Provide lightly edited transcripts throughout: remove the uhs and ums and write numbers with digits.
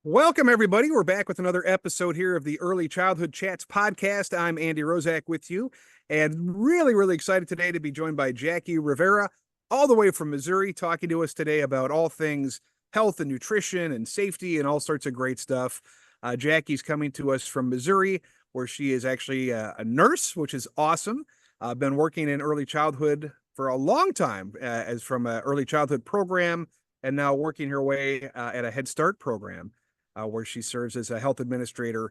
Welcome, everybody. We're back with another episode here of the Early Childhood Chats podcast. I'm Andy Roszak with you, and really excited today to be joined by Jackie Rivera, all the way from Missouri, talking to us today about all things health and nutrition and safety and all sorts of great stuff. Jackie's coming to us from Missouri, where she is actually a nurse, which is awesome. Been working in early childhood for a long time, as from an early childhood program, and now working her way at a Head Start program. Where she serves as a health administrator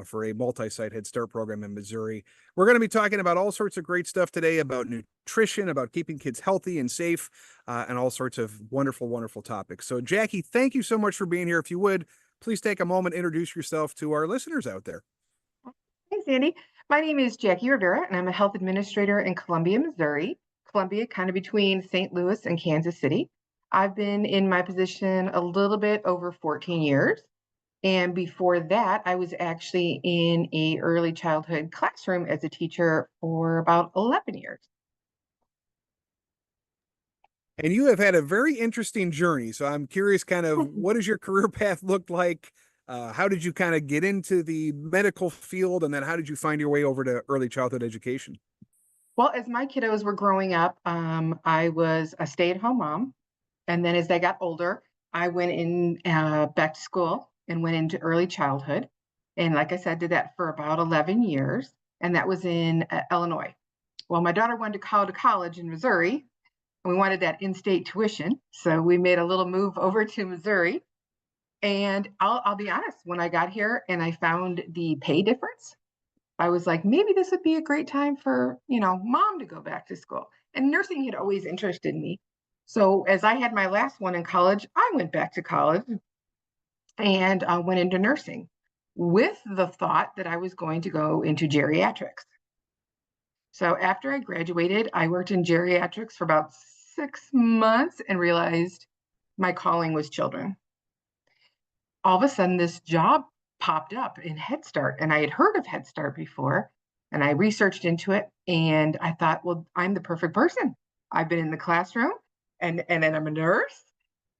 for a multi-site Head Start program in Missouri. We're going to be talking about all sorts of great stuff today about nutrition, about keeping kids healthy and safe, and all sorts of wonderful topics. So, Jackie, thank you so much for being here. If you would, please take a moment, introduce yourself to our listeners out there. Thanks, Andy. My name is Jackie Rivera, and I'm a health administrator in Columbia, Missouri. Columbia, kind of between St. Louis and Kansas City. I've been in my position a little bit over 14 years. And before that, I was actually in a early childhood classroom as a teacher for about 11 years. And you have had a very interesting journey. So I'm curious, kind of, what does your career path look like? How did you kind of get into the medical field? And then how did you find your way over to early childhood education? Well, as my kiddos were growing up, I was a stay-at-home mom. And then as they got older, I went in back to school and went into early childhood. And like I said, did that for about 11 years. And that was in Illinois. Well, my daughter wanted to go to college in Missouri, and we wanted that in-state tuition. So we made a little move over to Missouri. And I'll be honest, when I got here and I found the pay difference, I was like, maybe this would be a great time for, mom to go back to school. And nursing had always interested me. So as I had my last one in college, I went back to college and went into nursing with the thought that I was going to go into geriatrics. So after I graduated, I worked in geriatrics for about 6 months and realized my calling was children. All of a sudden, this job popped up in Head Start, and I had heard of Head Start before, and I researched into it, and I thought, well, I'm the perfect person. I've been in the classroom, and then I'm a nurse.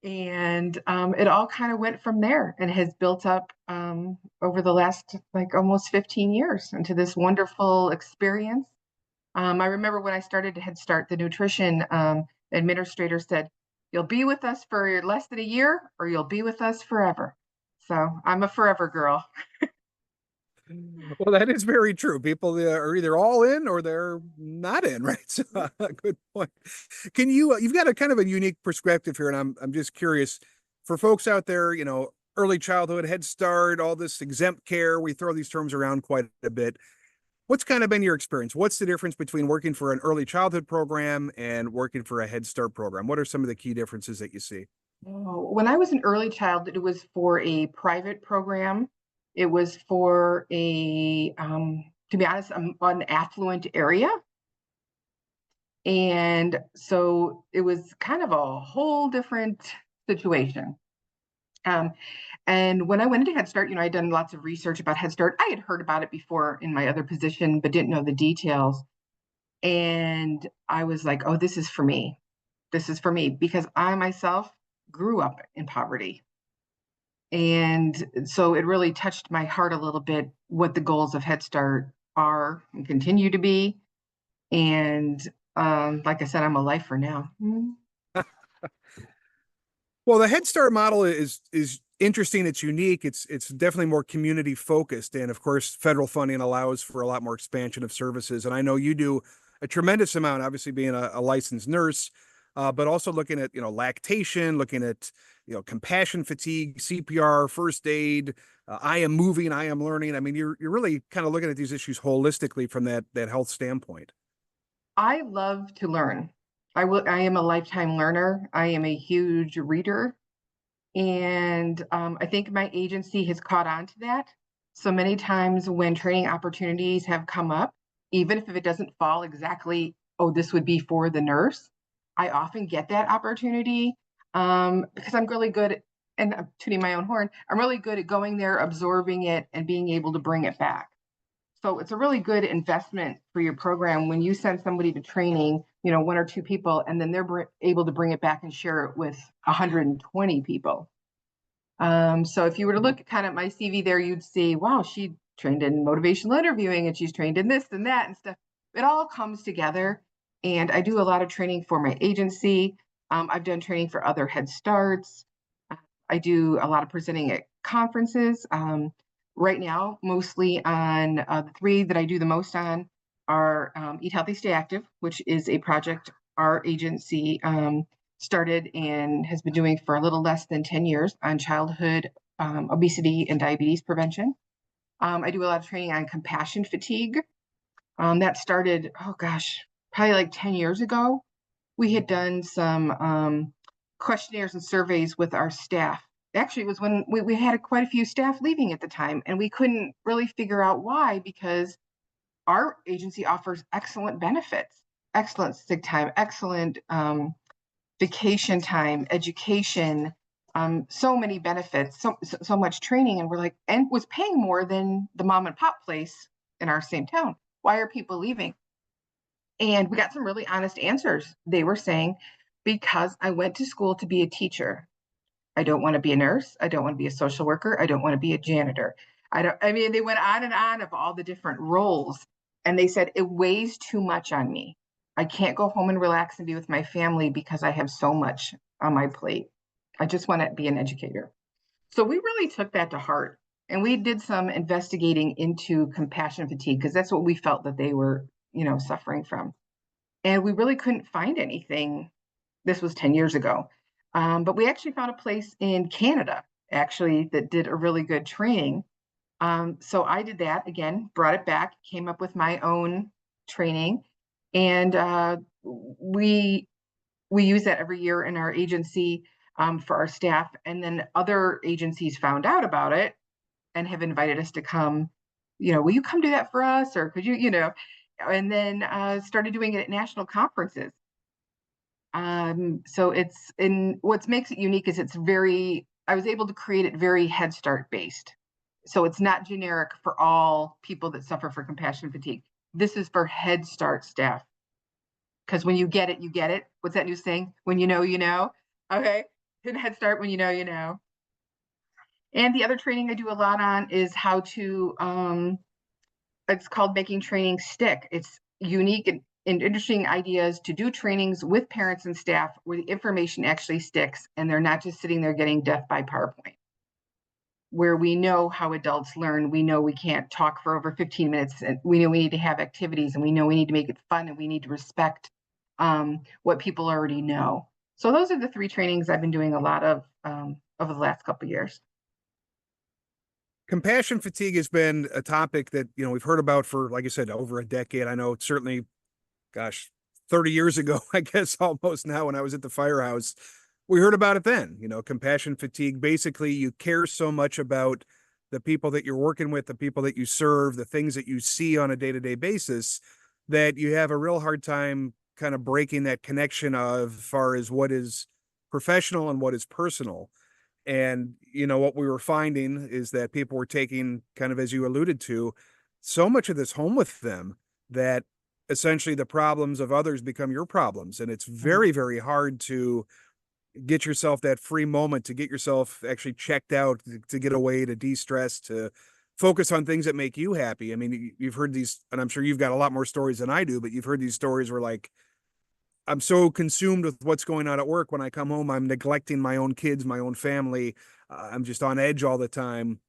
And it all kind of went from there and has built up over the last almost 15 years into this wonderful experience. I remember when I started to Head Start, the nutrition administrator said, you'll be with us for less than a year or you'll be with us forever. So I'm a forever girl. Well, that is very true. People are either all in or they're not in, right? So, good point. Can you've got a kind of a unique perspective here, and I'm just curious for folks out there, early childhood, Head Start, all this exempt care. We throw these terms around quite a bit. What's kind of been your experience? What's the difference between working for an early childhood program and working for a Head Start program? What are some of the key differences that you see? When I was an early child, it was for a private program. It was for to be honest, an affluent area. And so it was kind of a whole different situation. And when I went into Head Start, I'd done lots of research about Head Start. I had heard about it before in my other position, but didn't know the details. And I was like, oh, this is for me. This is for me because I myself grew up in poverty. And so it really touched my heart a little bit what the goals of Head Start are and continue to be. And like I said, I'm a lifer now. Well, the Head Start model is interesting. It's unique. It's definitely more community focused, and of course, federal funding allows for a lot more expansion of services. And I know you do a tremendous amount, obviously being a licensed nurse, but also looking at lactation, looking at compassion fatigue, CPR, first aid. I am moving, I am learning. I mean, you're really kind of looking at these issues holistically from that health standpoint. I love to learn. I am a lifetime learner. I am a huge reader. And I think my agency has caught on to that. So many times when training opportunities have come up, even if it doesn't fall exactly, oh, this would be for the nurse, I often get that opportunity because I'm really good at, and I'm tooting my own horn, I'm really good at going there, absorbing it, and being able to bring it back. So it's a really good investment for your program when you send somebody to training, 1 or 2 people, and then they're able to bring it back and share it with 120 people. So if you were to look at kind of my CV there, you'd see, wow, she trained in motivational interviewing and she's trained in this and that and stuff. It all comes together. And I do a lot of training for my agency. I've done training for other Head Starts. I do a lot of presenting at conferences. Right now, mostly on the three that I do the most on are Eat Healthy, Stay Active, which is a project our agency started and has been doing for a little less than 10 years on childhood obesity and diabetes prevention. I do a lot of training on compassion fatigue. That started, oh gosh, probably like 10 years ago. We had done some questionnaires and surveys with our staff. Actually, it was when we had quite a few staff leaving at the time, and we couldn't really figure out why, because our agency offers excellent benefits, excellent sick time, excellent vacation time, education, so many benefits, so much training, and we're like, and was paying more than the mom and pop place in our same town. Why are people leaving? And we got some really honest answers. They were saying, because I went to school to be a teacher. I don't want to be a nurse. I don't want to be a social worker. I don't want to be a janitor. I mean, they went on and on of all the different roles. And they said, it weighs too much on me. I can't go home and relax and be with my family because I have so much on my plate. I just want to be an educator. So we really took that to heart. And we did some investigating into compassion fatigue because that's what we felt that they were, suffering from. And we really couldn't find anything. This was 10 years ago. But we actually found a place in Canada, actually, that did a really good training. So I did that again, brought it back, came up with my own training. And we use that every year in our agency for our staff. And then other agencies found out about it and have invited us to come. Will you come do that for us? Or could you, and then started doing it at national conferences. So it's in what makes it unique is I was able to create it very Head Start based. So it's not generic for all people that suffer from compassion fatigue. This is for Head Start staff. Because when you get it, you get it. What's that new saying? When you know, you know. Okay. In Head Start, when you know, you know. And the other training I do a lot on is how to, it's called Making Training Stick. It's unique and interesting ideas to do trainings with parents and staff where the information actually sticks and they're not just sitting there getting death by PowerPoint. Where we know how adults learn, we know we can't talk for over 15 minutes, and we know we need to have activities, and we know we need to make it fun, and we need to respect what people already know. So those are the three trainings I've been doing a lot of over the last couple of years. Compassion fatigue has been a topic that, we've heard about for, like I said, over a decade. I know it's certainly, gosh, 30 years ago, I guess almost now, when I was at the firehouse, we heard about it then. Compassion fatigue. Basically, you care so much about the people that you're working with, the people that you serve, the things that you see on a day-to-day basis, that you have a real hard time kind of breaking that connection of far as what is professional and what is personal. And, what we were finding is that people were taking, kind of as you alluded to, so much of this home with them that essentially the problems of others become your problems. And it's very, very hard to get yourself that free moment, to get yourself actually checked out, to get away, to de-stress, to focus on things that make you happy. I mean, you've heard these, and I'm sure you've got a lot more stories than I do, but you've heard these stories where, like, I'm so consumed with what's going on at work. When I come home, I'm neglecting my own kids, my own family. I'm just on edge all the time.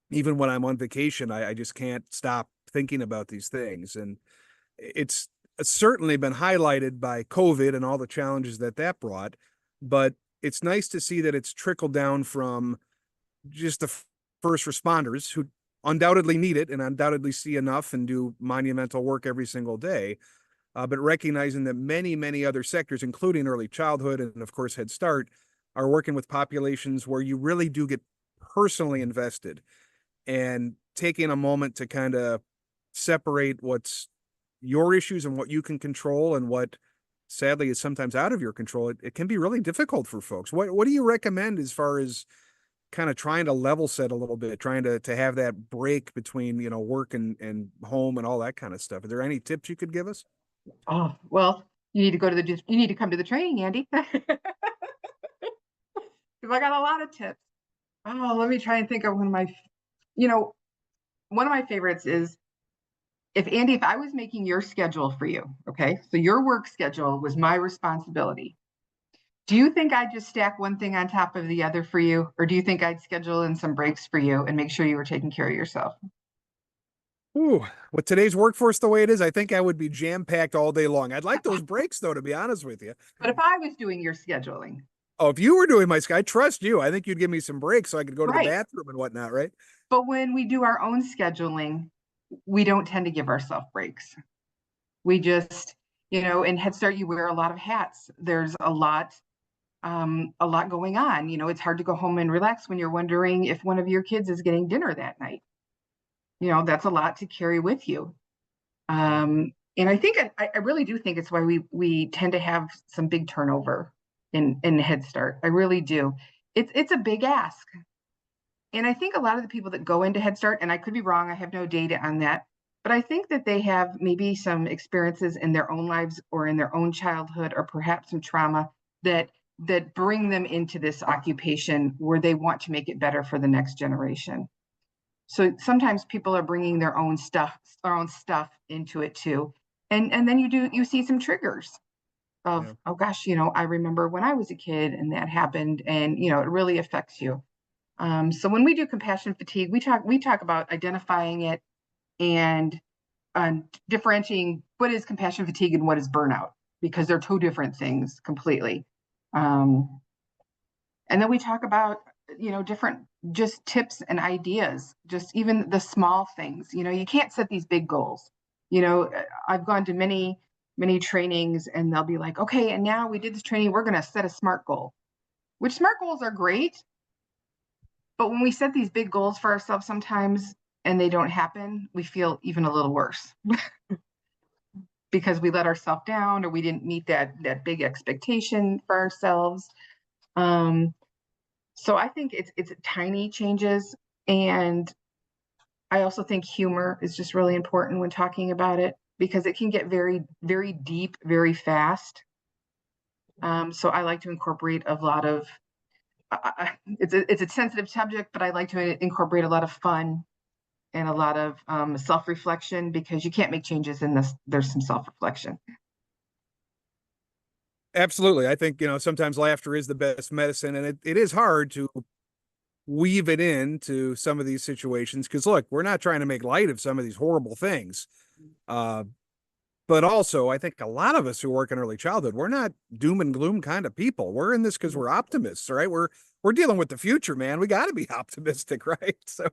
Even when I'm on vacation, I just can't stop thinking about these things. And it's certainly been highlighted by COVID and all the challenges that brought. But it's nice to see that it's trickled down from just the first responders, who undoubtedly need it and undoubtedly see enough and do monumental work every single day. But recognizing that many, many other sectors, including early childhood and, of course, Head Start, are working with populations where you really do get personally invested, and taking a moment to kind of separate what's your issues and what you can control and what sadly is sometimes out of your control. It can be really difficult for folks. What do you recommend as far as kind of trying to level set a little bit, trying to have that break between, work and home and all that kind of stuff? Are there any tips you could give us? Oh, well, you need to come to the training, Andy. Because I got a lot of tips. Oh, let me try and think of one of my, you know, one of my favorites is if Andy, if I was making your schedule for you, okay, so your work schedule was my responsibility. Do you think I'd just stack one thing on top of the other for you? Or do you think I'd schedule in some breaks for you and make sure you were taking care of yourself? Ooh, with today's workforce the way it is, I think I would be jam-packed all day long. I'd like those breaks though, to be honest with you. But if I was doing your scheduling, Oh, if you were doing my I trust you. I think you'd give me some breaks so I could go to the right. bathroom and whatnot, right? But when we do our own scheduling, we don't tend to give ourselves breaks. We just, in Head Start, you wear a lot of hats. There's a lot going on. It's hard to go home and relax when you're wondering if one of your kids is getting dinner that night. That's a lot to carry with you. And I think I really do think it's why we tend to have some big turnover in Head Start. I really do. It's a big ask. And I think a lot of the people that go into Head Start, and I could be wrong, I have no data on that, but I think that they have maybe some experiences in their own lives or in their own childhood or perhaps some trauma that bring them into this occupation where they want to make it better for the next generation. So sometimes people are bringing their own stuff into it too. And then you see some triggers of, Yeah. oh gosh, I remember when I was a kid and that happened, and it really affects you. So when we do compassion fatigue, we talk about identifying it and differentiating what is compassion fatigue and what is burnout, because they're two different things completely. Um, and then we talk about different just tips and ideas, just even the small things. You can't set these big goals. I've gone to many trainings, and they'll be like, okay, and now we did this training, we're going to set a SMART goal, which SMART goals are great. But when we set these big goals for ourselves sometimes and they don't happen, we feel even a little worse because we let ourselves down or we didn't meet that big expectation for ourselves. Um, so I think it's tiny changes, and I also think humor is just really important when talking about it because it can get very, very deep very fast. So I like to incorporate a lot of it's a sensitive subject, but I like to incorporate a lot of fun and a lot of self-reflection, because you can't make changes unless there's some self-reflection. Absolutely. I think, sometimes laughter is the best medicine, and it is hard to weave it into some of these situations because look, we're not trying to make light of some of these horrible things. Uh, but also I think a lot of us who work in early childhood, we're not doom and gloom kind of people. We're in this because we're optimists, right? We're dealing with the future, man. We got to be optimistic, right? So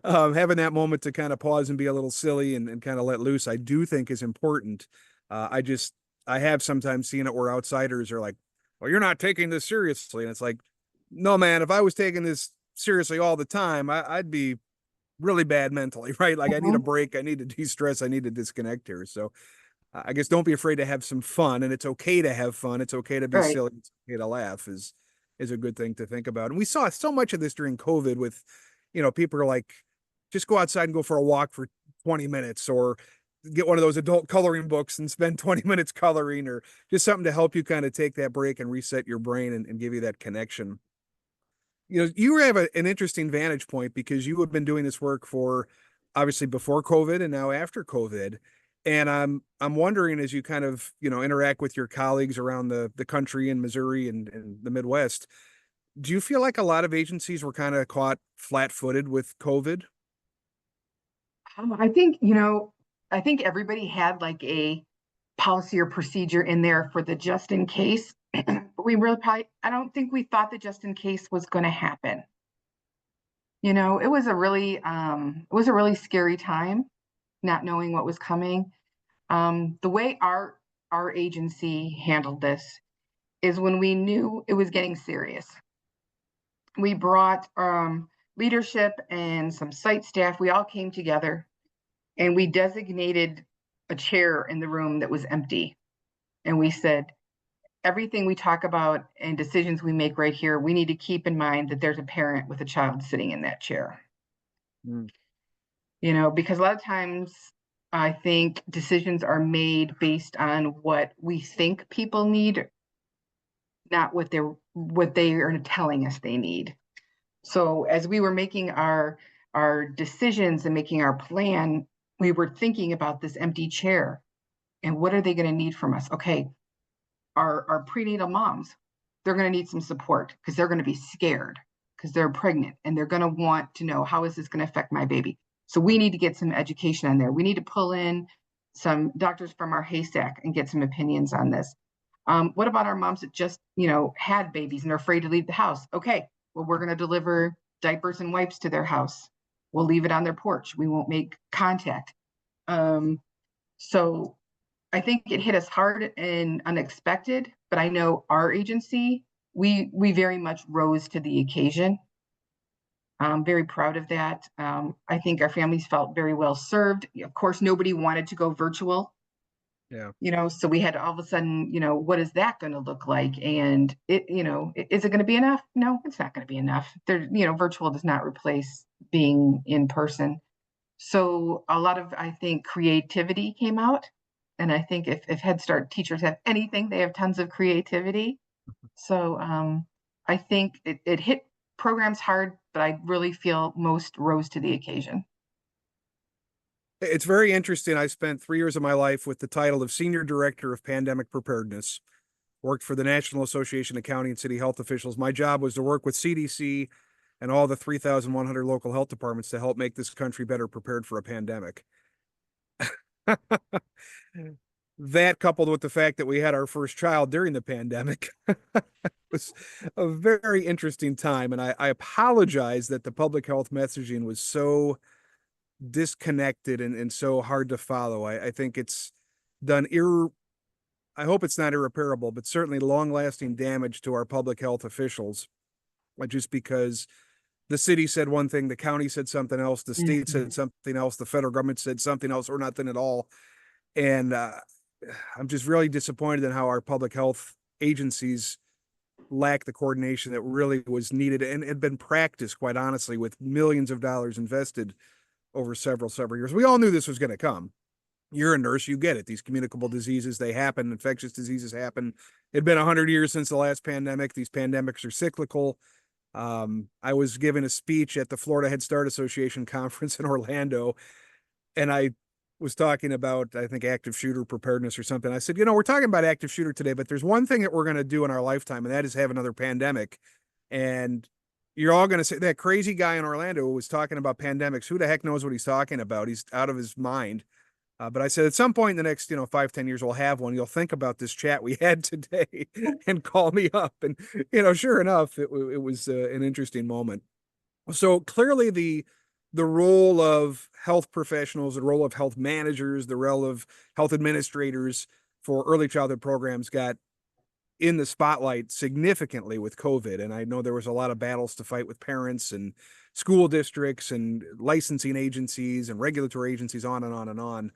having that moment to kind of pause and be a little silly and kind of let loose, I do think is important. I have sometimes seen it where outsiders are like, well, you're not taking this seriously. And it's like, no, man, if I was taking this seriously all the time, I'd be really bad mentally, right? Like I need a Mhm. break. I need to de-stress. I need to disconnect here. So I guess don't be afraid to have some fun, and it's okay to have fun. It's okay to be Right. silly. It's okay to laugh is a good thing to think about. And we saw so much of this during COVID with, people are like, just go outside and go for a walk for 20 minutes or get one of those adult coloring books and spend 20 minutes coloring or just something to help you kind of take that break and reset your brain and give you that connection. You have an interesting vantage point because you have been doing this work for obviously before COVID and now after COVID. And I'm wondering as you kind of, interact with your colleagues around the country in Missouri and the Midwest, do you feel like a lot of agencies were kind of caught flat-footed with COVID? I think everybody had like a policy or procedure in there for the just in case. But I don't think we thought the just in case was going to happen. It was a really scary time, not knowing what was coming. The way our agency handled this is when we knew it was getting serious. We brought leadership and some site staff. We all came together and we designated a chair in the room that was empty. And we said, everything we talk about and decisions we make right here, we need to keep in mind that there's a parent with a child sitting in that chair. Mm. Because a lot of times I think decisions are made based on what we think people need, not what they are telling us they need. So as we were making our decisions and making our plan, we were thinking about this empty chair and what are they going to need from us? Okay, our prenatal moms, they're going to need some support because they're going to be scared because they're pregnant and they're going to want to know, how is this going to affect my baby? So we need to get some education on there. We need to pull in some doctors from our haystack and get some opinions on this. What about our moms that just, had babies and are afraid to leave the house? Okay, well, we're going to deliver diapers and wipes to their house. We'll leave it on their porch. We won't make contact. So I think it hit us hard and unexpected, but I know our agency, we very much rose to the occasion. I'm very proud of that. I think our families felt very well served. Of course, nobody wanted to go virtual, Yeah. so we had to all of a sudden, what is that going to look like? And is it going to be enough? No, it's not going to be enough. Virtual does not replace being in person. So a lot of, I think, creativity came out. And I think if Head Start teachers have anything, they have tons of creativity. So I think it hit programs hard, but I really feel most rose to the occasion. It's very interesting. I spent 3 years of my life with the title of Senior Director of Pandemic Preparedness, worked for the National Association of County and City Health Officials. My job was to work with CDC and all the 3,100 local health departments to help make this country better prepared for a pandemic. That, coupled with the fact that we had our first child during the pandemic, was a very interesting time. And I apologize that the public health messaging was so disconnected and so hard to follow. I think it's done I hope it's not irreparable, but certainly long lasting damage to our public health officials, just because the city said one thing, the county said something else, the state said something else, the federal government said something else, or nothing at all. And I'm just really disappointed in how our public health agencies lack the coordination that really was needed and had been practiced, quite honestly, with millions of dollars invested over several years. We all knew this was going to come. You're a nurse, you get it. These communicable diseases, they happen. Infectious diseases happen. It'd been 100 years since the last pandemic. These pandemics are cyclical. I was giving a speech at the Florida Head Start Association conference in Orlando, and I was talking about, I think, active shooter preparedness or something. I said, we're talking about active shooter today, but there's one thing that we're going to do in our lifetime, and that is have another pandemic. And you're all going to say, that crazy guy in Orlando who was talking about pandemics, who the heck knows what he's talking about? He's out of his mind. But I said, at some point in the next, 5-10 years, we'll have one. You'll think about this chat we had today and call me up. And, sure enough, it was an interesting moment. So clearly the role of health professionals, the role of health managers, the role of health administrators for early childhood programs got in the spotlight significantly with COVID. And I know there was a lot of battles to fight with parents and school districts and licensing agencies and regulatory agencies, on and on and on.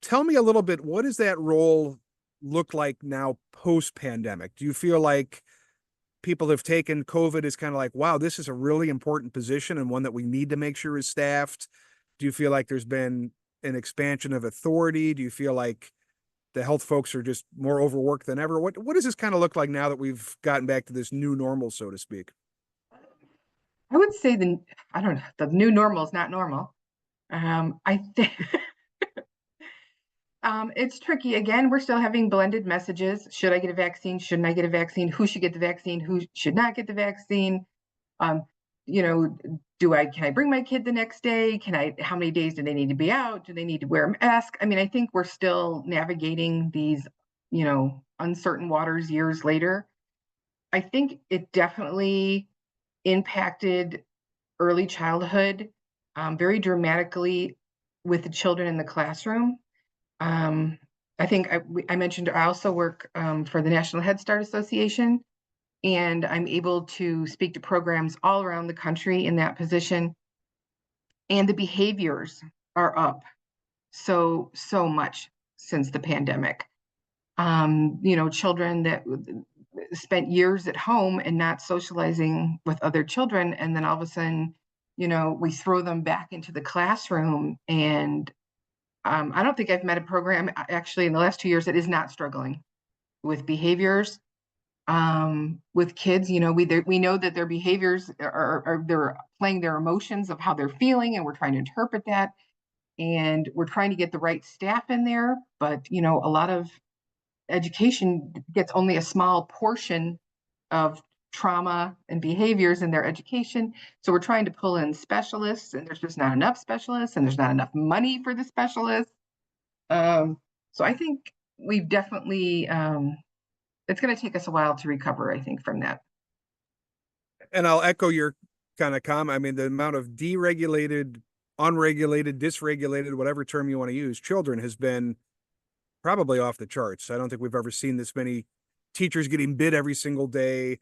Tell me a little bit, what does that role look like now post-pandemic? Do you feel like people have taken COVID as kind of like, wow, this is a really important position and one that we need to make sure is staffed? Do you feel like there's been an expansion of authority? Do you feel like the health folks are just more overworked than ever? What does this kind of look like now that we've gotten back to this new normal, so to speak? I would say I don't know, the new normal is not normal. I think it's tricky. Again, we're still having blended messages. Should I get a vaccine? Shouldn't I get a vaccine? Who should get the vaccine? Who should not get the vaccine? Um, can I bring my kid the next day? How many days do they need to be out? Do they need to wear a mask? I mean, I think we're still navigating these, uncertain waters years later. I think it definitely impacted early childhood very dramatically with the children in the classroom. I think I mentioned I also work for the National Head Start Association, and I'm able to speak to programs all around the country in that position. And the behaviors are up so much since the pandemic. Children that spent years at home and not socializing with other children, and then all of a sudden, we throw them back into the classroom. And I don't think I've met a program actually in the last 2 years that is not struggling with behaviors. With kids, we know that their behaviors are they're playing their emotions of how they're feeling, and we're trying to interpret that, and we're trying to get the right staff in there. But a lot of education gets only a small portion of trauma and behaviors in their education. So we're trying to pull in specialists, and there's just not enough specialists, and there's not enough money for the specialists. So I think we've definitely, it's going to take us a while to recover, I think, from that. And I'll echo your kind of comment. I mean, the amount of deregulated, unregulated, dysregulated, whatever term you want to use, children has been probably off the charts. I don't think we've ever seen this many teachers getting bit every single day,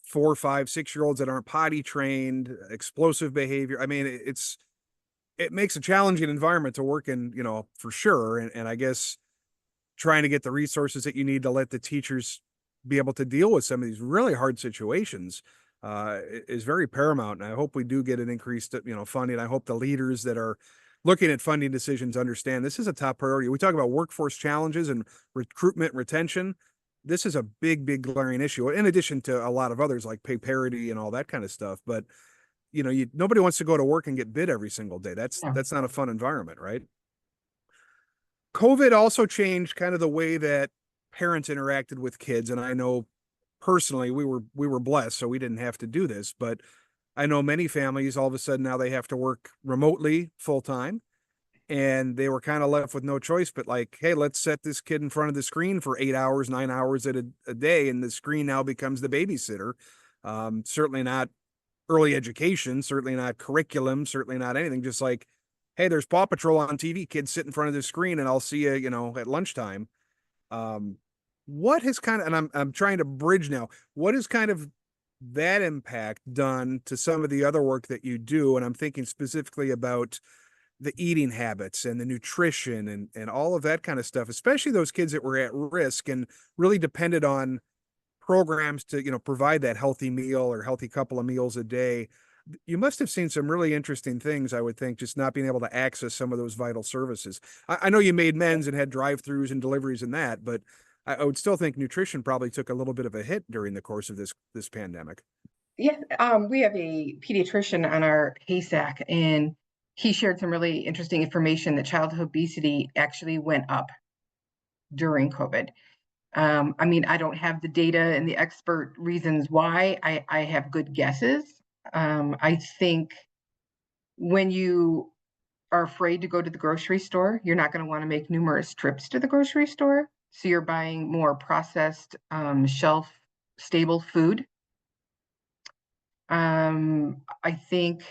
4, 5, 6 year olds that aren't potty trained, explosive behavior. I mean, it makes a challenging environment to work in, for sure. And I guess trying to get the resources that you need to let the teachers be able to deal with some of these really hard situations is very paramount. And I hope we do get an increased, funding. I hope the leaders that are looking at funding decisions understand this is a top priority. We talk about workforce challenges and recruitment and retention. This is a big, big glaring issue, in addition to a lot of others like pay parity and all that kind of stuff. But nobody wants to go to work and get bit every single day. That's Yeah. not a fun environment, right? COVID also changed kind of the way that parents interacted with kids. And I know personally we were blessed, so we didn't have to do this, but I know many families all of a sudden now they have to work remotely full time, and they were kind of left with no choice but like, hey, let's set this kid in front of the screen for 8 hours, 9 hours a day, and the screen now becomes the babysitter. Certainly not early education, certainly not curriculum, certainly not anything. Just like, hey, there's Paw Patrol on TV, kids sit in front of the screen, and I'll see you, at lunchtime. Um, what has kind of, and I'm trying to bridge now. What has kind of that impact done to some of the other work that you do? And I'm thinking specifically about the eating habits and the nutrition and all of that kind of stuff, especially those kids that were at risk and really depended on programs to, provide that healthy meal or healthy couple of meals a day. You must have seen some really interesting things, I would think, just not being able to access some of those vital services. I know you made men's and had drive-throughs and deliveries and that, but I would still think nutrition probably took a little bit of a hit during the course of this pandemic. Yeah, we have a pediatrician on our HASAC, and he shared some really interesting information that childhood obesity actually went up during COVID. I mean, I don't have the data and the expert reasons why. I have good guesses. I think when you are afraid to go to the grocery store, you're not going to want to make numerous trips to the grocery store. So you're buying more processed, shelf stable food. I think,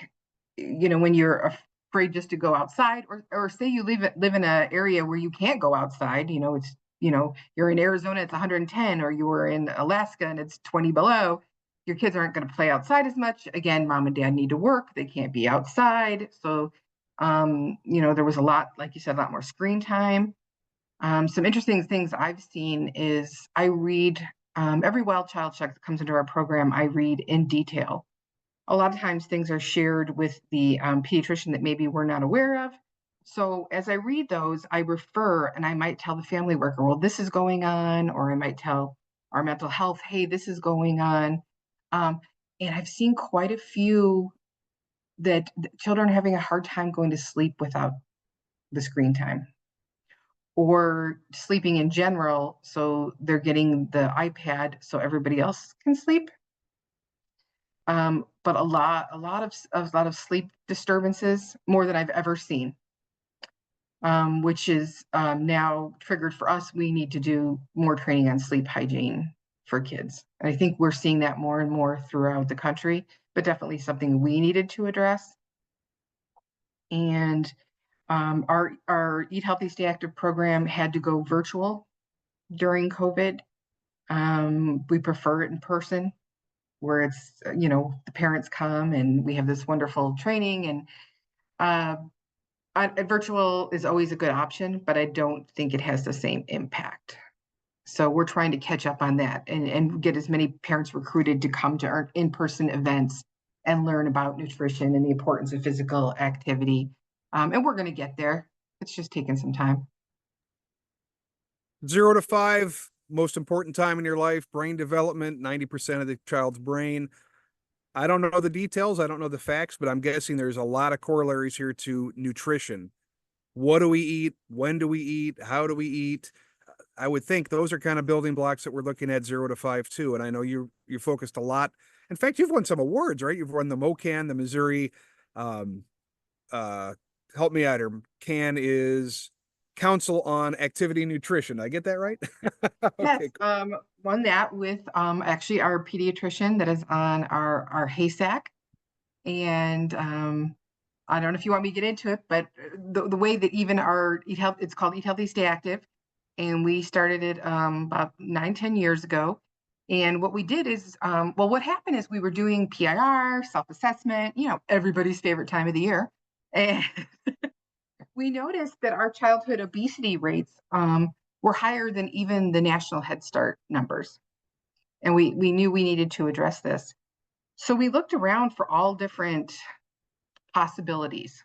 when you're afraid just to go outside, or say you live in an area where you can't go outside, you're in Arizona, it's 110, or you were in Alaska and it's 20 below, your kids aren't going to play outside as much. Again, mom and dad need to work, they can't be outside. So, there was a lot, like you said, a lot more screen time. Some interesting things I've seen is I read every wild child check that comes into our program, I read in detail. A lot of times things are shared with the pediatrician that maybe we're not aware of. So as I read those, I refer and I might tell the family worker, well, this is going on, or I might tell our mental health, hey, this is going on. And I've seen quite a few that children are having a hard time going to sleep without the screen time, or sleeping in general. So they're getting the iPad so everybody else can sleep. But a lot of sleep disturbances, more than I've ever seen, which is now triggered for us. We need to do more training on sleep hygiene for kids. And I think we're seeing that more and more throughout the country, but definitely something we needed to address. And our Eat Healthy, Stay Active program had to go virtual during COVID. We prefer it in person, where it's, the parents come and we have this wonderful training, and virtual is always a good option, but I don't think it has the same impact. So we're trying to catch up on that and get as many parents recruited to come to our in-person events and learn about nutrition and the importance of physical activity. And we're going to get there. It's just taking some time. 0 to 5, most important time in your life, brain development, 90% of the child's brain. I don't know the details, I don't know the facts, but I'm guessing there's a lot of corollaries here to nutrition. What do we eat? When do we eat? How do we eat? I would think those are kind of building blocks that we're looking at 0 to 5 too. And I know you focused a lot. In fact, you've won some awards, right? You've won the MOCAN, the Missouri, um, uh, help me out here. CAN is Council on Activity Nutrition. Did I get that right? Yes, Okay, cool. won that with actually our pediatrician that is on our HAYSAC. And I don't know if you want me to get into it, but the way that even our Eat Health, it's called Eat Healthy, Stay Active. And we started it about 9, 10 years ago. And what we did is, well, what happened is we were doing PIR, self-assessment, everybody's favorite time of the year. And we noticed that our childhood obesity rates were higher than even the National Head Start numbers. And we knew we needed to address this. So we looked around for all different possibilities.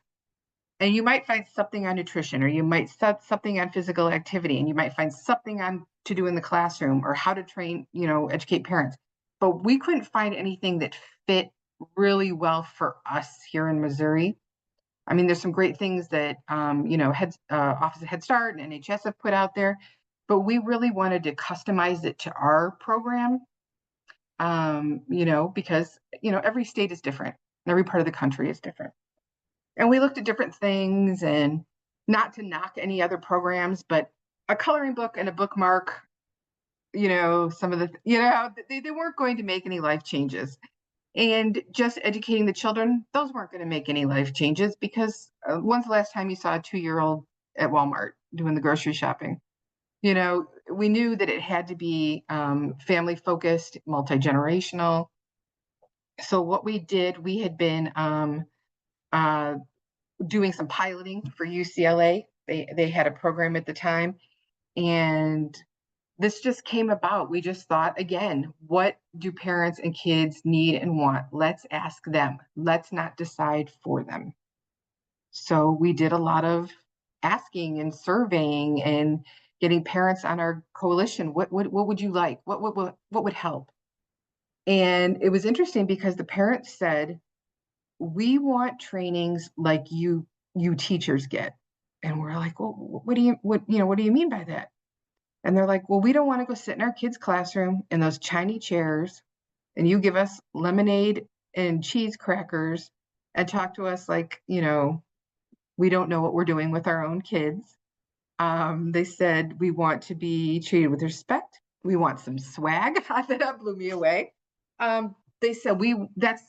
And you might find something on nutrition, or you might set something on physical activity, and you might find something on to do in the classroom, or how to train, educate parents. But we couldn't find anything that fit really well for us here in Missouri. I mean, there's some great things that Office of Head Start and NHS have put out there, but we really wanted to customize it to our program. Because every state is different, and every part of the country is different. And we looked at different things, and not to knock any other programs, but a coloring book and a bookmark, some of they weren't going to make any life changes. And just educating the children, those weren't going to make any life changes, because when's the last time you saw a 2-year-old at Walmart doing the grocery shopping? We knew that it had to be family focused, multi-generational. So what we did, we had been uh, doing some piloting for UCLA. They had a program at the time, and this just came about. We just thought, again, what do parents and kids need and want? Let's ask them. Let's not decide for them. So we did a lot of asking and surveying and getting parents on our coalition. What would you like? What would help? And it was interesting because the parents said, we want trainings like you teachers get. And we're like, well, what do you mean by that? And they're like, well, we don't want to go sit in our kids' classroom in those shiny chairs, and you give us lemonade and cheese crackers and talk to us like, we don't know what we're doing with our own kids. They said we want to be treated with respect. We want some swag. I thought that blew me away. They said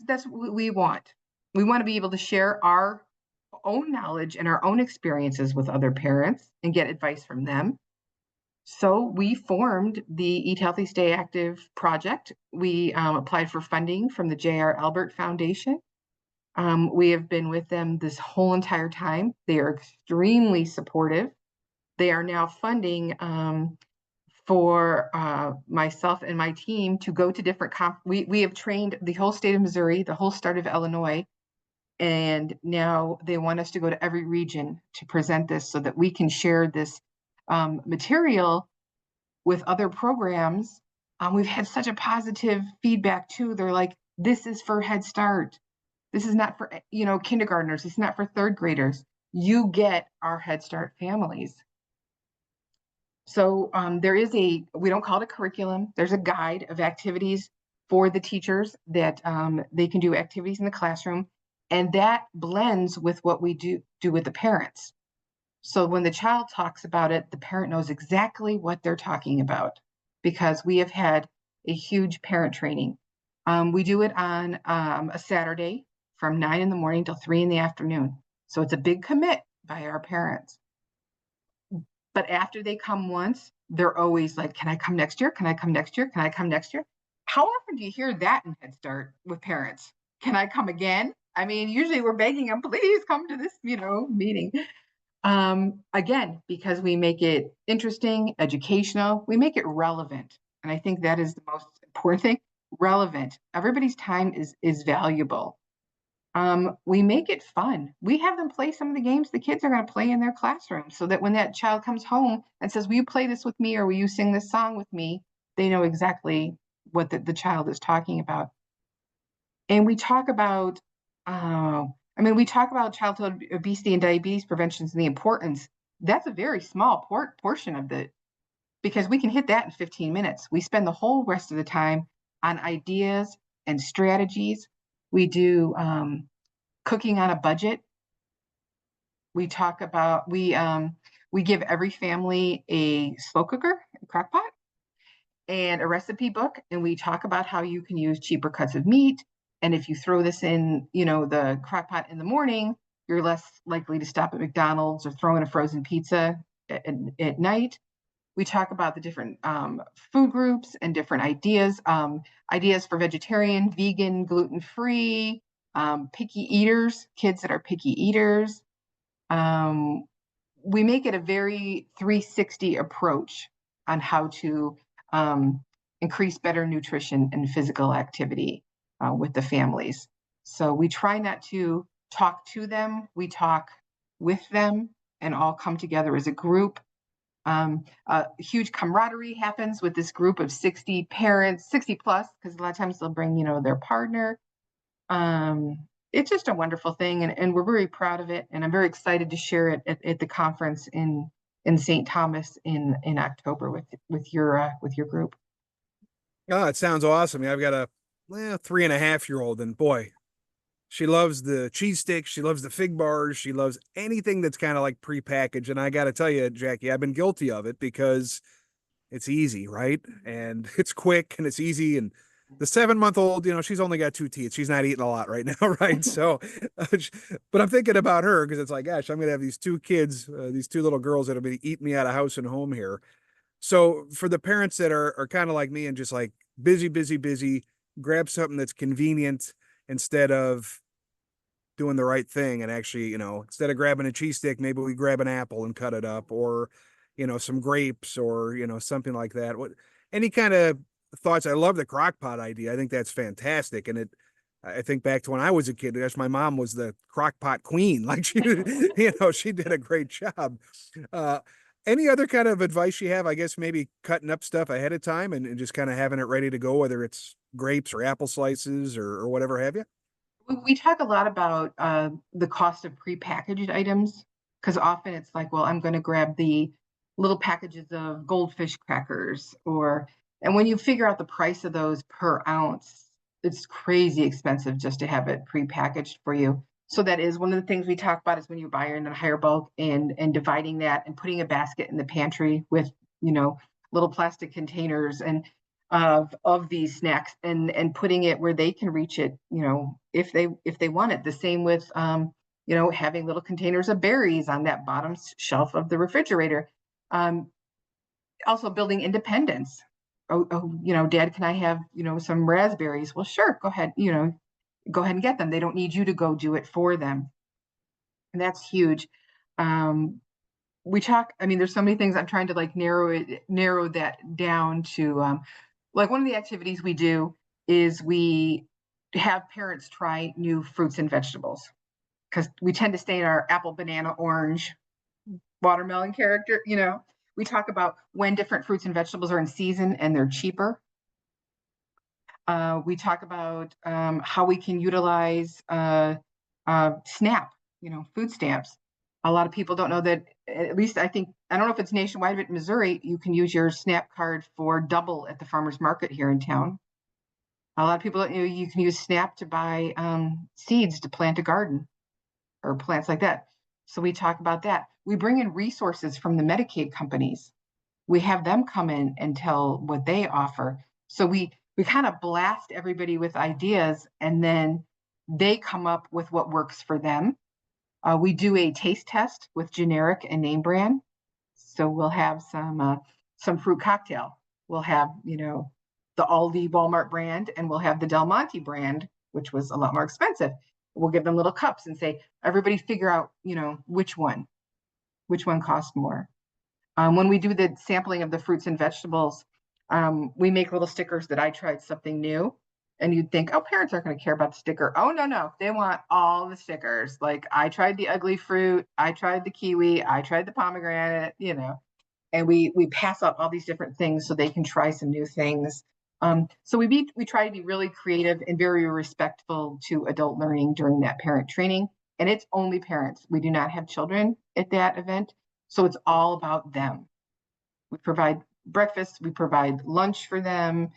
that's what we want. We want to be able to share our own knowledge and our own experiences with other parents and get advice from them. So we formed the Eat Healthy, Stay Active project. We applied for funding from the J.R. Albert Foundation. We have been with them this whole entire time. They are extremely supportive. They are now funding for myself and my team to go to different we have trained the whole state of Missouri, the whole state of Illinois, and now they want us to go to every region to present this so that we can share this material with other programs. We've had such a positive feedback too. They're like, this is for Head Start. This is not for kindergartners. It's not for third graders. You get our Head Start families. So there is we don't call it a curriculum. There's a guide of activities for the teachers that they can do activities in the classroom. And that blends with what we do with the parents. So when the child talks about it, the parent knows exactly what they're talking about, because we have had a huge parent training. We do it on a Saturday from 9 in the morning till 3 in the afternoon. So it's a big commit by our parents. But after they come once, they're always like, can I come next year? Can I come next year? Can I come next year? How often do you hear that in Head Start with parents? Can I come again? I mean, usually we're begging them, please come to this, meeting. Again, because we make it interesting, educational, we make it relevant. And I think that is the most important thing. Relevant. Everybody's time is valuable. We make it fun. We have them play some of the games the kids are going to play in their classroom so that when that child comes home and says, will you play this with me or will you sing this song with me? They know exactly what the child is talking about. And we talk about, we talk about childhood obesity and diabetes preventions and the importance. That's a very small portion of the, because we can hit that in 15 minutes. We spend the whole rest of the time on ideas and strategies. We do cooking on a budget. We talk about we give every family a slow cooker, a crock pot, and a recipe book, and we talk about how you can use cheaper cuts of meat. And if you throw this in, the crock pot in the morning, you're less likely to stop at McDonald's or throw in a frozen pizza at night. We talk about the different food groups and different ideas for vegetarian, vegan, gluten-free, picky eaters, kids that are picky eaters. We make it a very 360 approach on how to increase better nutrition and physical activity with the families. So we try not to talk to them, we talk with them and all come together as a group. A huge camaraderie happens with this group of 60 parents, 60 plus, because a lot of times they'll bring, their partner. It's just a wonderful thing, and we're very proud of it. And I'm very excited to share it at the conference in St. Thomas in October with your group. Oh, it sounds awesome. Yeah, I've got a 3.5-year-old, and boy, she loves the cheese sticks. She loves the fig bars. She loves anything that's kind of like prepackaged. And I got to tell you, Jackie, I've been guilty of it because it's easy, right? And it's quick and it's easy. And the 7-month-old, she's only got 2 teeth. She's not eating a lot right now, right? So, but I'm thinking about her because it's like, gosh, I'm going to have these 2 kids, these 2 little girls that'll be eating me out of house and home here. So for the parents that are kind of like me and just like busy, busy, busy, grab something that's convenient instead of doing the right thing and actually, instead of grabbing a cheese stick, maybe we grab an apple and cut it up, or, some grapes, or, something like that. What, any kind of thoughts? I love the crock pot idea. I think that's fantastic. And I think back to when I was a kid, my mom was the crock pot queen. Like she did a great job. Uh, any other kind of advice you have? I guess maybe cutting up stuff ahead of time and just kind of having it ready to go, whether it's grapes or apple slices or whatever have you. We talk a lot about the cost of prepackaged items because often it's like, well, I'm going to grab the little packages of goldfish crackers, and when you figure out the price of those per ounce, it's crazy expensive just to have it prepackaged for you. So that is one of the things we talk about is when you buy in a higher bulk and dividing that and putting a basket in the pantry with, little plastic containers of these snacks and putting it where they can reach it, if they want it. The same with having little containers of berries on that bottom shelf of the refrigerator. Also building independence. Dad, can I have, some raspberries? Well, sure, go ahead, go ahead and get them. They don't need you to go do it for them. And that's huge. There's so many things I'm trying to like narrow that down to, like one of the activities we do is we have parents try new fruits and vegetables because we tend to stay in our apple, banana, orange, watermelon character. We talk about when different fruits and vegetables are in season and they're cheaper. We talk about how we can utilize SNAP, food stamps. A lot of people don't know that, at least I don't know if it's nationwide, but in Missouri, you can use your SNAP card for double at the farmer's market here in town. A lot of people don't know you can use SNAP to buy seeds to plant a garden or plants like that. So we talk about that. We bring in resources from the Medicaid companies. We have them come in and tell what they offer. So we kind of blast everybody with ideas and then they come up with what works for them. We do a taste test with generic and name brand. So we'll have some fruit cocktail. We'll have, the Aldi Walmart brand, and we'll have the Del Monte brand, which was a lot more expensive. We'll give them little cups and say, everybody figure out, which one costs more. When we do the sampling of the fruits and vegetables, we make little stickers that I tried something new. And you'd think, oh, parents aren't going to care about the sticker. Oh, no, no. They want all the stickers. Like, I tried the ugly fruit. I tried the kiwi. I tried the pomegranate, and we pass out all these different things so they can try some new things. So we try to be really creative and very respectful to adult learning during that parent training. And it's only parents. We do not have children at that event. So it's all about them. We provide breakfast, we provide lunch for them,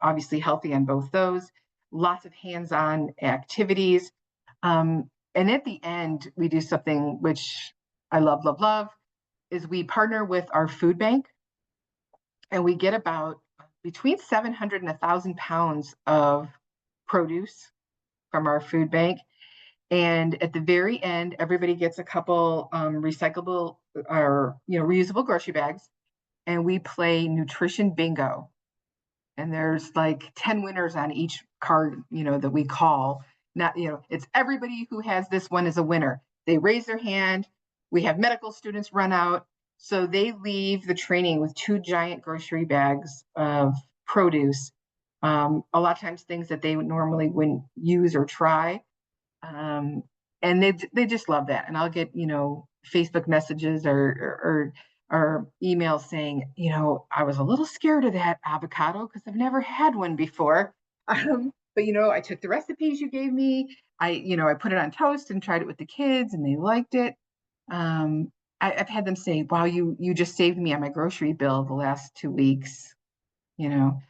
obviously healthy on both those, lots of hands-on activities. And at the end, we do something which I love, love, love, is we partner with our food bank, and we get about between 700 and 1,000 pounds of produce from our food bank. And at the very end, everybody gets a couple recyclable or reusable grocery bags, and we play nutrition bingo. And there's like 10 winners on each card, that we call. Not, it's everybody who has this one is a winner. They raise their hand. We have medical students run out. So they leave the training with 2 giant grocery bags of produce. A lot of times things that they would normally wouldn't use or try. And they just love that. And I'll get, Facebook messages or emails saying, I was a little scared of that avocado because I've never had one before. But I took the recipes you gave me. I put it on toast and tried it with the kids, and they liked it. I've had them say, "Wow, you just saved me on my grocery bill the last 2 weeks." And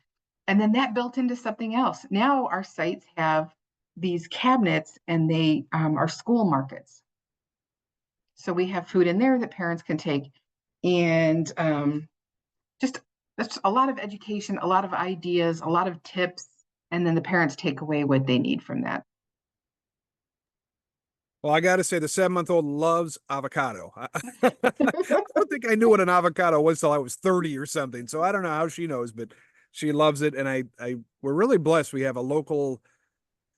then that built into something else. Now our sites have these cabinets, and they are school markets. So we have food in there that parents can take, and just that's a lot of education, a lot of ideas, a lot of tips, and then the parents take away what they need from that. Well, I got to say, the 7-month-old loves avocado. I don't think I knew what an avocado was till I was 30 or something. So I don't know how she knows, but she loves it. And we're really blessed. We have a local,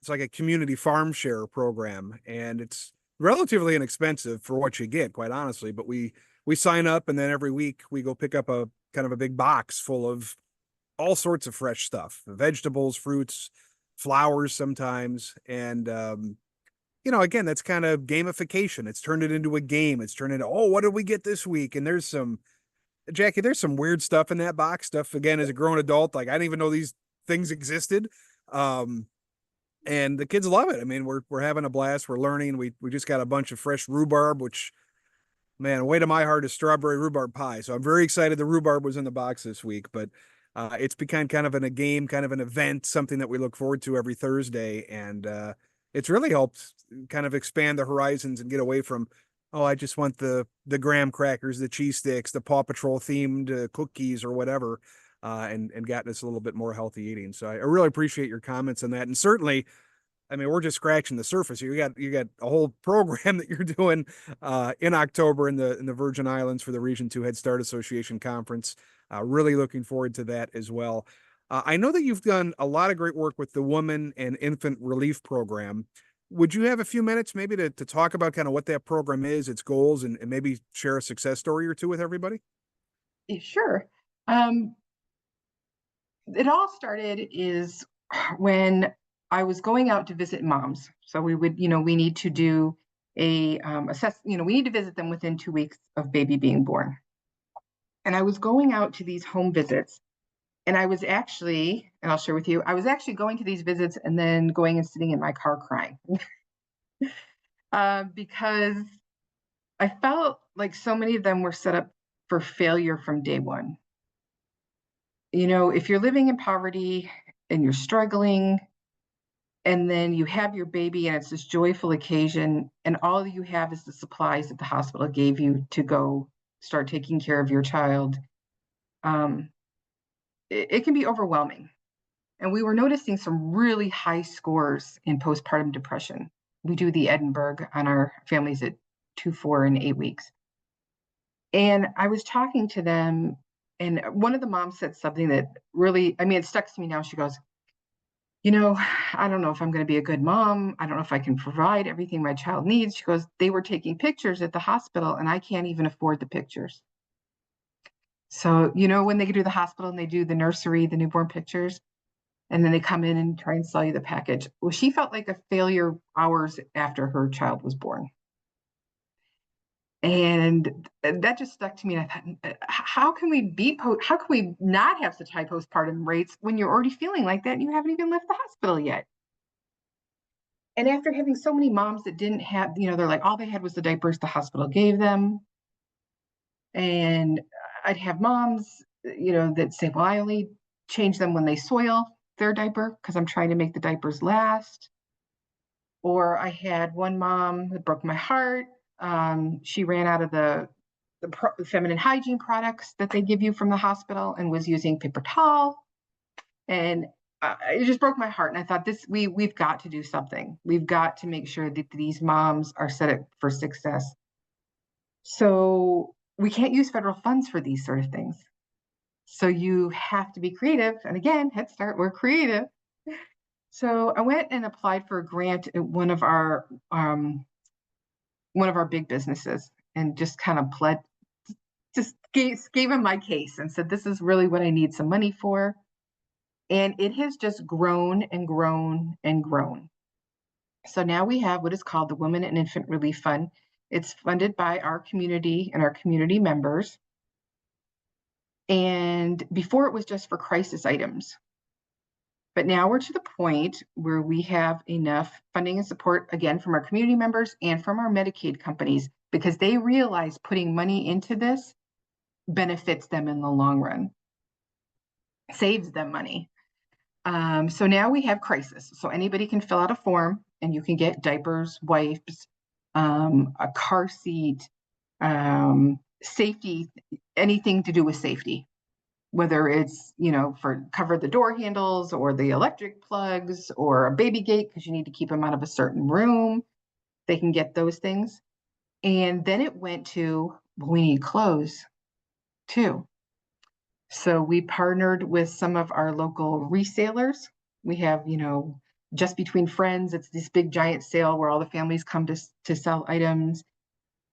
it's like a community farm share program, and it's relatively inexpensive for what you get, quite honestly. But we sign up, and then every week we go pick up a kind of a big box full of all sorts of fresh stuff, vegetables, fruits, flowers sometimes. And again, that's kind of gamification. It's turned it into a game. It's turned into, oh, what did we get this week? And Jackie, there's some weird stuff in that box. Stuff, again, as a grown adult, like I didn't even know these things existed. And the kids love it. I mean, we're having a blast. We're learning. We just got a bunch of fresh rhubarb, which, man, way to my heart is strawberry rhubarb pie. So I'm very excited the rhubarb was in the box this week. But it's become kind of a game, kind of an event, something that we look forward to every Thursday. And it's really helped kind of expand the horizons and get away from, oh, I just want the graham crackers, the cheese sticks, the Paw Patrol themed cookies or whatever, and gotten us a little bit more healthy eating. So I really appreciate your comments on that. And certainly, I mean, we're just scratching the surface. You got a whole program that you're doing in October in the Virgin Islands for the Region 2 Head Start Association Conference. Really looking forward to that as well. I know that you've done a lot of great work with the Woman and Infant Relief Program. Would you have a few minutes maybe to talk about kind of what that program is, its goals, and maybe share a success story or two with everybody? Sure. It all started is when I was going out to visit moms. So we would, we need to do we need to visit them within 2 weeks of baby being born. And I was going out to these home visits, and I was actually, and I'll share with you, I was actually going to these visits and then going and sitting in my car crying because I felt like so many of them were set up for failure from day one. If you're living in poverty and you're struggling, and then you have your baby and it's this joyful occasion, and all you have is the supplies that the hospital gave you to go start taking care of your child, it can be overwhelming. And we were noticing some really high scores in postpartum depression. We do the Edinburgh on our families at 2, 4, and 8 weeks. And I was talking to them, and one of the moms said something that really, I mean, it stuck to me now. She goes, I don't know if I'm going to be a good mom. I don't know if I can provide everything my child needs. She goes, they were taking pictures at the hospital, and I can't even afford the pictures. So, when they go to the hospital and they do the nursery, the newborn pictures, And then they come in and try and sell you the package. Well, she felt like a failure hours after her child was born. And that just stuck to me. And I thought, how can how can we not have such high postpartum rates when you're already feeling like that and you haven't even left the hospital yet? And after having so many moms that didn't have, they're like, all they had was the diapers the hospital gave them. And I'd have moms, that say, well, I only change them when they soil their diaper because I'm trying to make the diapers last. Or I had one mom that broke my heart. She ran out of the feminine hygiene products that they give you from the hospital and was using paper towel. And it just broke my heart. And I thought, we've got to do something. We've got to make sure that these moms are set up for success. So we can't use federal funds for these sort of things. So you have to be creative. And again, Head Start, we're creative. So I went and applied for a grant at one of our big businesses and just kind of gave him my case and said, this is really what I need some money for. And it has just grown and grown and grown. So now we have what is called the Women and Infant Relief Fund. It's funded by our community and our community members. And before it was just for crisis items. But now we're to the point where we have enough funding and support, again, from our community members and from our Medicaid companies, because they realize putting money into this benefits them in the long run, saves them money. So now we have crisis. So anybody can fill out a form and you can get diapers, wipes, a car seat, safety, anything to do with safety, whether it's, for cover the door handles or the electric plugs or a baby gate, because you need to keep them out of a certain room. They can get those things. And then it went to, well, we need clothes too. So we partnered with some of our local resellers. We have, just between friends, it's this big giant sale where all the families come to sell items.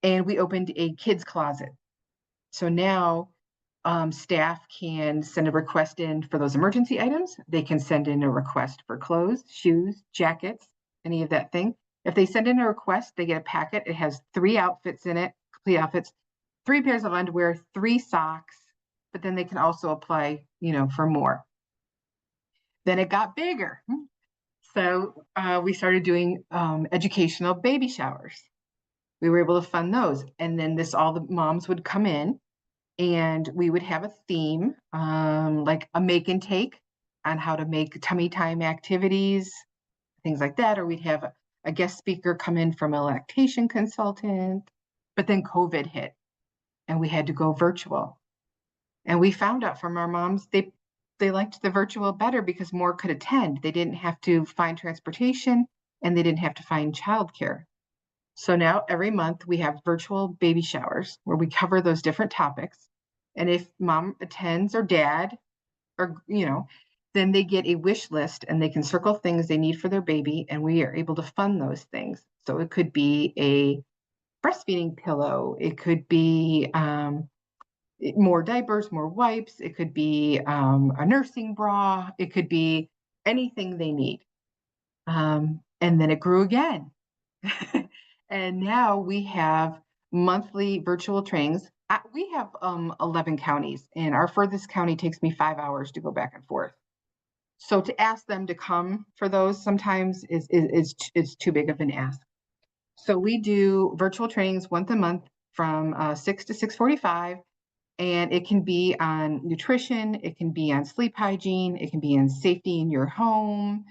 And we opened a kids closet. So now staff can send a request in for those emergency items. They can send in a request for clothes, shoes, jackets, any of that thing. If they send in a request, they get a packet. It has 3 outfits in it, complete outfits, 3 pairs of underwear, 3 socks, but then they can also apply, for more. Then it got bigger. So we started doing educational baby showers. We were able to fund those. And then all the moms would come in and we would have a theme, like a make and take on how to make tummy time activities, things like that. Or we'd have a guest speaker come in from a lactation consultant. But then COVID hit and we had to go virtual. And we found out from our moms, they liked the virtual better because more could attend. They didn't have to find transportation and they didn't have to find childcare. So now every month we have virtual baby showers where we cover those different topics. And if mom attends or dad, or, then they get a wish list and they can circle things they need for their baby. And we are able to fund those things. So it could be a breastfeeding pillow. It could be more diapers, more wipes. It could be a nursing bra. It could be anything they need. And then it grew again. And now we have monthly virtual trainings. We have 11 counties, and our furthest county takes me 5 hours to go back and forth. So to ask them to come for those sometimes is too big of an ask. So we do virtual trainings once a month from 6 to 6:45, and it can be on nutrition, it can be on sleep hygiene, it can be on safety in your home.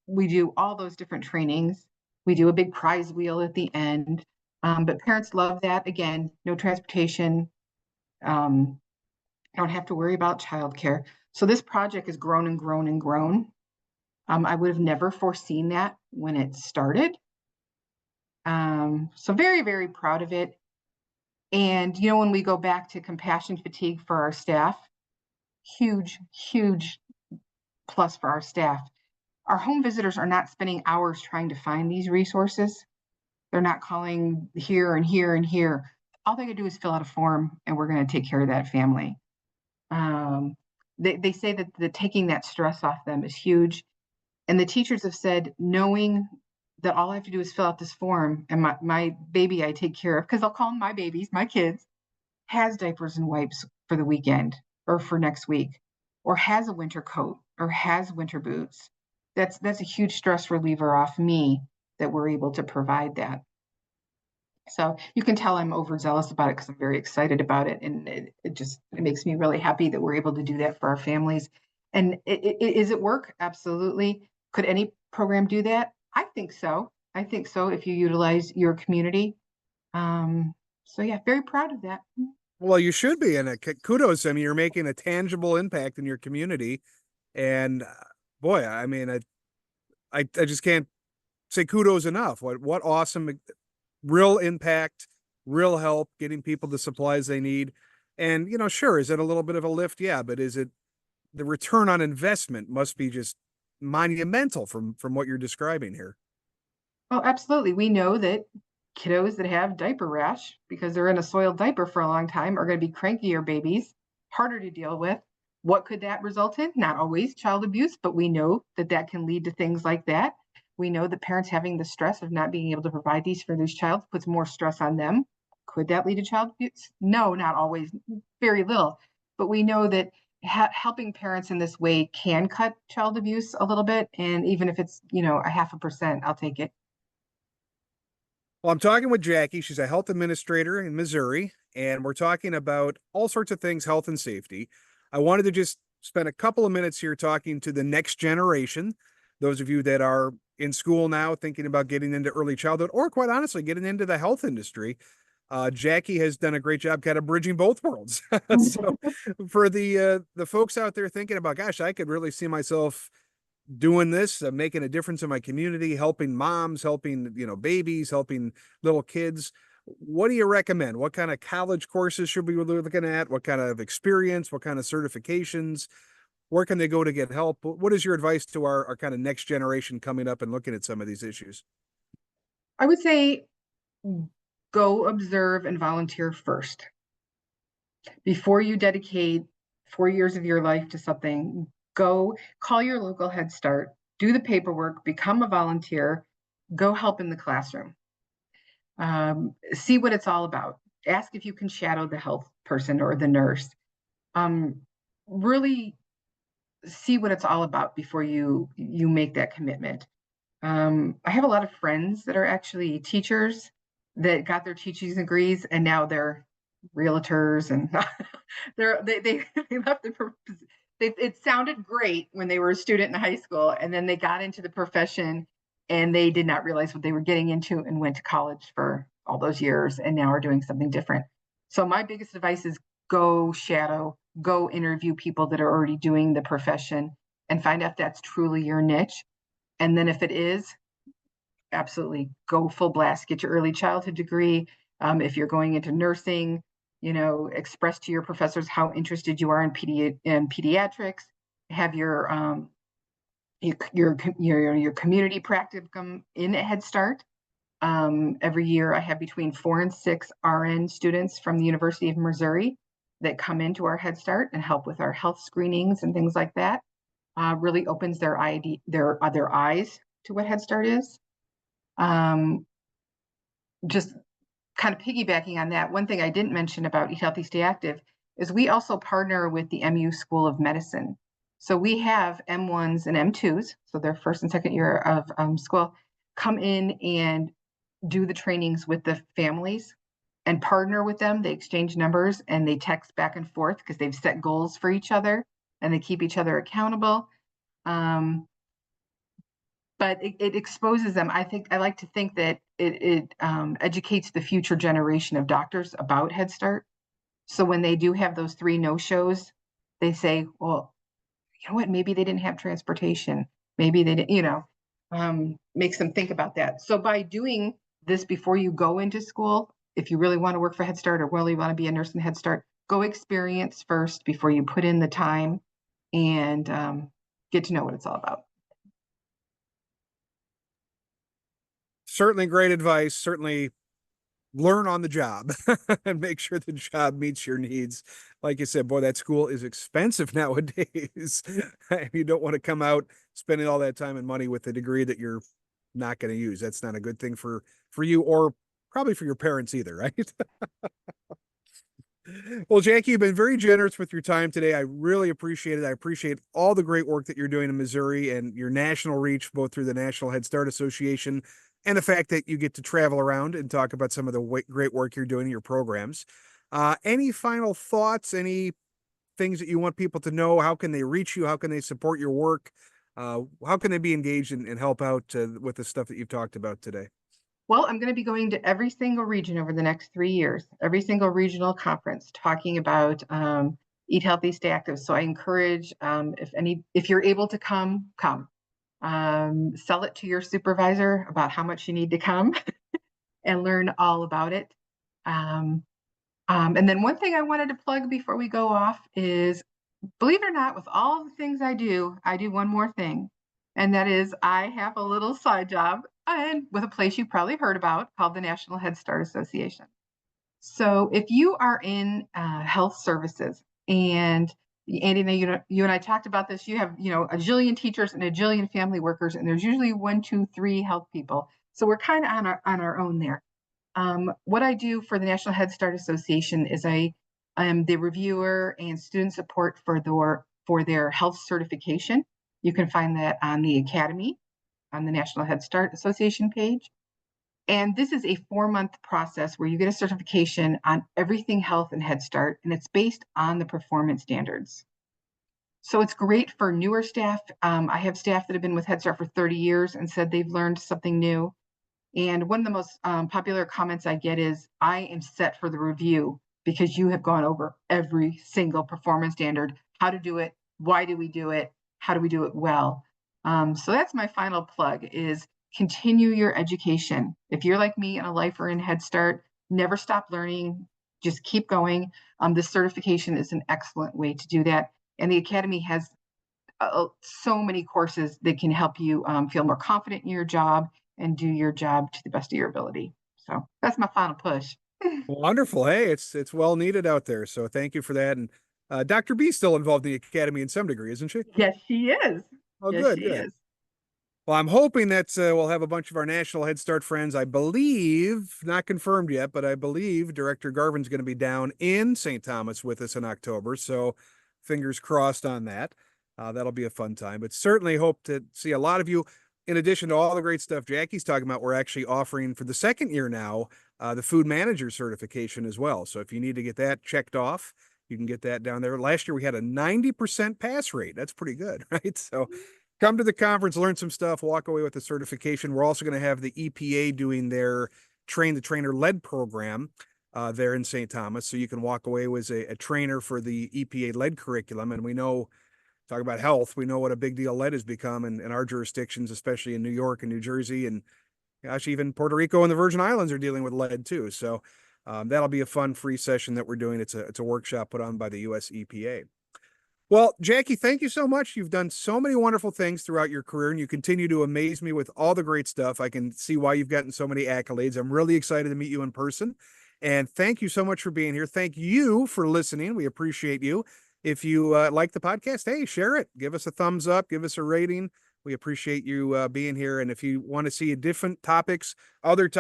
We do all those different trainings. We do a big prize wheel at the end, but parents love that. Again, no transportation, don't have to worry about childcare. So this project has grown and grown and grown. I would have never foreseen that when it started. So very, very proud of it. And, when we go back to compassion fatigue for our staff, huge, huge plus for our staff. Our home visitors are not spending hours trying to find these resources. They're not calling here and here and here. All they gotta do is fill out a form and we're gonna take care of that family. they say that taking that stress off them is huge. And the teachers have said, knowing that all I have to do is fill out this form and my baby I take care of, because I'll call them my babies, my kids, has diapers and wipes for the weekend or for next week, or has a winter coat or has winter boots. That's a huge stress reliever off me that we're able to provide that. So you can tell I'm overzealous about it because I'm very excited about it. And it makes me really happy that we're able to do that for our families. And is it work? Absolutely. Could any program do that? I think so. I think so if you utilize your community. So yeah, very proud of that. Well, you should be, and kudos. I mean, you're making a tangible impact in your community, and boy, I mean, I just can't say kudos enough. What awesome, real impact, real help, getting people the supplies they need, and sure, is it a little bit of a lift? Yeah, but is it the return on investment must be just monumental from what you're describing here. Oh, absolutely. We know that kiddos that have diaper rash because they're in a soiled diaper for a long time are going to be crankier babies, harder to deal with. What could that result in? Not always child abuse, but we know that that can lead to things like that. We know that parents having the stress of not being able to provide these for their child puts more stress on them. Could that lead to child abuse? No, not always, very little. But we know that helping parents in this way can cut child abuse a little bit. And even if it's, a 0.5%, I'll take it. Well, I'm talking with Jackie. She's a health administrator in Missouri, and we're talking about all sorts of things, health and safety. I wanted to just spend a couple of minutes here talking to the next generation, those of you that are in school now, thinking about getting into early childhood, or quite honestly, getting into the health industry. Jackie has done a great job kind of bridging both worlds. So for the folks out there thinking about, gosh, I could really see myself doing this, making a difference in my community, helping moms, helping, babies, helping little kids. What do you recommend? What kind of college courses should we be looking at? What kind of experience? What kind of certifications? Where can they go to get help? What is your advice to our kind of next generation coming up and looking at some of these issues? I would say go observe and volunteer first. Before you dedicate 4 years of your life to something, go call your local Head Start, do the paperwork, become a volunteer, go help in the classroom. See what it's all about. Ask if you can shadow the health person or the nurse. Really see what it's all about before you make that commitment. I have a lot of friends that are actually teachers that got their teaching degrees and now they're realtors and they left it sounded great when they were a student in high school and then they got into the profession and they did not realize what they were getting into and went to college for all those years and now are doing something different. So my biggest advice is go shadow, go interview people that are already doing the profession and find out if that's truly your niche. And then if it is, absolutely go full blast, get your early childhood degree. If you're going into nursing, express to your professors how interested you are in pediatrics. Have your community practicum in Head Start. Every year, I have between 4 and 6 RN students from the University of Missouri that come into our Head Start and help with our health screenings and things like that. Really opens their eyes to what Head Start is. Just kind of piggybacking on that, one thing I didn't mention about Eat Healthy, Stay Active is we also partner with the MU School of Medicine. So we have M1s and M2s, so their first and second year of school, come in and do the trainings with the families and partner with them. They exchange numbers and they text back and forth because they've set goals for each other and they keep each other accountable. But it exposes them. I like to think that it educates the future generation of doctors about Head Start. So when they do have those 3 no-shows, they say, well, you know what, maybe they didn't have transportation. Maybe they didn't, makes them think about that. So by doing this before you go into school, if you really want to work for Head Start or really want to be a nurse in Head Start, go experience first before you put in the time and get to know what it's all about. Certainly great advice. Certainly learn on the job and make sure the job meets your needs. Like you said, boy, that school is expensive nowadays. You don't want to come out spending all that time and money with a degree that you're not going to use. That's not a good thing for you or probably for your parents either, right? Well, Jackie, you've been very generous with your time today. I really appreciate it. I appreciate all the great work that you're doing in Missouri and your national reach, both through the National Head Start Association and the fact that you get to travel around and talk about some of the great work you're doing in your programs. Any final thoughts? Any things that you want people to know? How can they reach you? How can they support your work? How can they be engaged and help out with the stuff that you've talked about today? Well, I'm going to be going to every single region over the next 3 years, every single regional conference talking about eat healthy, stay active. So I encourage if you're able to come, come. Sell it to your supervisor about how much you need to come and learn all about it. And then one thing I wanted to plug before we go off is, believe it or not, with all the things I do one more thing. And that is I have a little side job and with a place you probably heard about called the National Head Start Association. So if you are in health services, and Andy, you and I talked about this, you have, a jillion teachers and a jillion family workers, and there's usually 1, 2, 3 health people. So we're kind of on our own there. What I do for the National Head Start Association is I am the reviewer and student support for their health certification. You can find that on the Academy, on the National Head Start Association page. And this is a 4-month process where you get a certification on everything health and Head Start, and it's based on the performance standards. So it's great for newer staff. I have staff that have been with Head Start for 30 years and said they've learned something new. And one of the most popular comments I get is, I am set for the review because you have gone over every single performance standard, how to do it, why do we do it, how do we do it well. So that's my final plug is continue your education. If you're like me and a lifer in Head Start, never stop learning, just keep going. This certification is an excellent way to do that. And the Academy has so many courses that can help you feel more confident in your job and do your job to the best of your ability. So that's my final push. Wonderful. Hey, it's well needed out there. So thank you for that. And Dr. B still involved in the academy in some degree, isn't she? Yes, she is. Oh, Yes, good, she good. is. Well, I'm hoping that we'll have a bunch of our National Head Start friends. I believe, not confirmed yet, but I believe Director Garvin's going to be down in St. Thomas with us in October. So fingers crossed on that. That'll be a fun time. But certainly hope to see a lot of you. In addition to all the great stuff Jackie's talking about, we're actually offering for the second year now the food manager certification as well. So if you need to get that checked off, you can get that down there. Last year we had a 90% pass rate. That's pretty good, right? So come to the conference, learn some stuff, walk away with a certification. We're also going to have the EPA doing their Train the Trainer lead program there in St. Thomas. So you can walk away as a trainer for the EPA lead curriculum. And we know, talk about health, we know what a big deal lead has become in our jurisdictions, especially in New York and New Jersey. And gosh, even Puerto Rico and the Virgin Islands are dealing with lead too. So that'll be a fun free session that we're doing. It's a workshop put on by the US EPA. Well, Jackie, thank you so much. You've done so many wonderful things throughout your career, and you continue to amaze me with all the great stuff. I can see why you've gotten so many accolades. I'm really excited to meet you in person. And thank you so much for being here. Thank you for listening. We appreciate you. If you like the podcast, hey, share it. Give us a thumbs up. Give us a rating. We appreciate you being here. And if you want to see different topics, other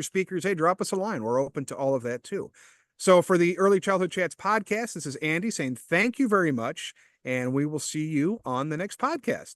speakers, hey, drop us a line. We're open to all of that too. So for the Early Childhood Chats podcast, this is Andy saying thank you very much, and we will see you on the next podcast.